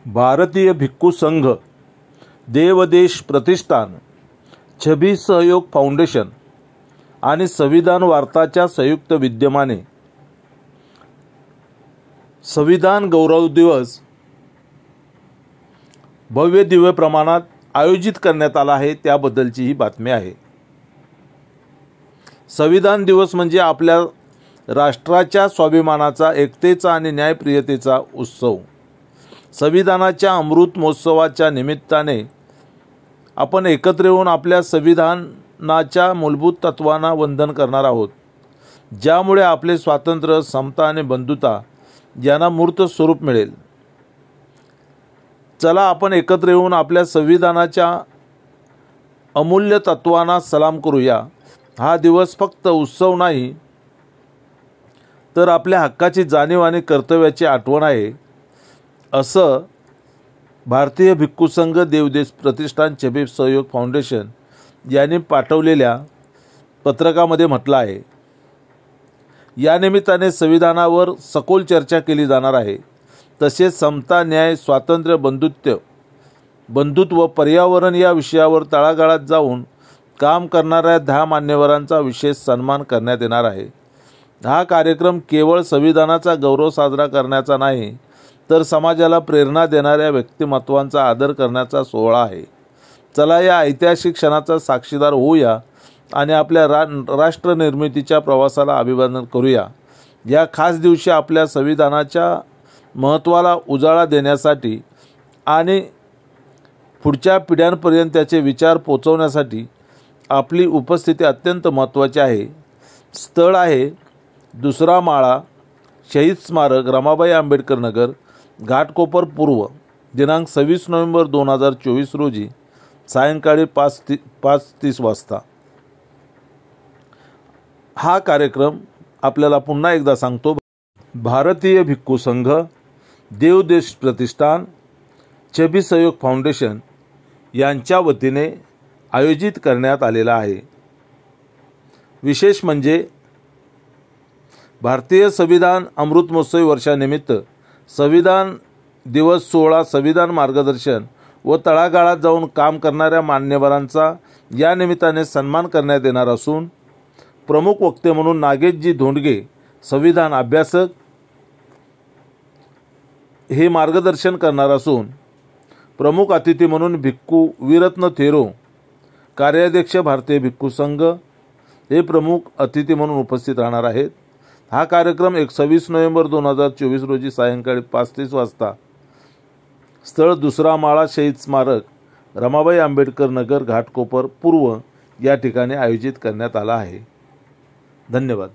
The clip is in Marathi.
भारतीय भिक्खू संघ, देवदेश प्रतिष्ठान, छबी सहयोग फाउंडेशन आणि संविधान वार्ताच्या संयुक्त विद्यमाने संविधान गौरव दिवस भव्य दिव्य प्रमाणात आयोजित करण्यात आला आहे, त्याबद्दलची ही बातमी आहे। संविधान दिवस म्हणजे आपल्या राष्ट्राच्या स्वाभिमानाचा, एकतेचा आणि न्यायप्रियतेचा उत्सव। संविधानाच्या अमृत महोत्सवाच्या निमित्ताने आपण एकत्र येऊन आपल्या संविधानाच्या मूलभूत तत्वांना वंदन करणार आहोत, ज्यामुळे आपले स्वातंत्र्य, समता आणि बंधुता यांना मूर्त स्वरूप मिळेल। चला आपण एकत्र येऊन आपल्या संविधानाच्या अमूल्य तत्वांना सलाम करूया। हा दिवस फक्त उत्सव नाही, तर आपल्या हक्काची जाणीव आणि कर्तव्याची आठवण आहे, असं भारतीय भिक्खू संघ, देवदेश प्रतिष्ठान, छबी सहयोग फाउंडेशन यांनी पाठवलेल्या पत्रकामध्ये म्हटलं आहे। या निमित्ताने संविधानावर सखोल चर्चा केली जाणार आहे। तसेच समता, न्याय, स्वातंत्र्य, बंधुत्व, पर्यावरण या विषयावर तळागाळात जाऊन काम करणाऱ्या 10 मान्यवरांचा विशेष सन्मान करण्यात येणार आहे। हा कार्यक्रम केवळ संविधानाचा गौरव साजरा करण्याचा नाही, तर समाजाला प्रेरणा देणाऱ्या व्यक्तिमत्वांचा आदर करण्याचा सोहळा आहे। चला या ऐतिहासिक क्षणाचा साक्षीदार होऊया आणि आपल्या राष्ट्र निर्मितीच्या प्रवासाला अभिवादन करूया। या खास दिवशी आपल्या संविधानाच्या महत्त्वाला उजाळा देण्यासाठी आणि पुढच्या पिढ्यांपर्यंत त्याचे विचार पोहोचवण्यासाठी आपली उपस्थिती अत्यंत महत्त्वाची आहे। स्थळ आहे दुसरा माळा, शहीद स्मारक, रमाबाई आंबेडकर नगर, घाटकोपर पूर्व। दिनांक 26 नोव्हेंबर 2024 रोजी सायंकाळी 5:30 वाजता। हा कार्यक्रम आपल्याला पुन्हा एकदा सांगतो, भारतीय भिक्खू संघ, देवदेश प्रतिष्ठान, छबी सहयोग फाउंडेशन यांच्या वतीने आयोजित करण्यात आलेला आहे। विशेष म्हणजे भारतीय संविधान अमृत महोत्सवी वर्षानिमित्त संविधान दिवस सोहळा, संविधान मार्गदर्शन व तळागाळात जाऊन काम करणाऱ्या मान्यवरांचा या निमित्ताने सन्मान करण्यात येणार असून प्रमुख वक्ते म्हणून नागेशजी धोंडगे, संविधान अभ्यासक, हे मार्गदर्शन करणार असून प्रमुख अतिथी म्हणून भिक्खू वीरत्न थेरो, कार्याध्यक्ष, भारतीय भिक्खू संघ, हे प्रमुख अतिथी म्हणून उपस्थित राहणार आहेत। हा कार्यक्रम 26 नोव्हेंबर 2024 रोजी सायंकाळी 5:30 वाजता, स्थळ दुसरा माळा, शहीद स्मारक, रमाबाई आंबेडकर नगर, घाटकोपर पूर्व या ठिकाणी आयोजित करण्यात आला आहे। धन्यवाद।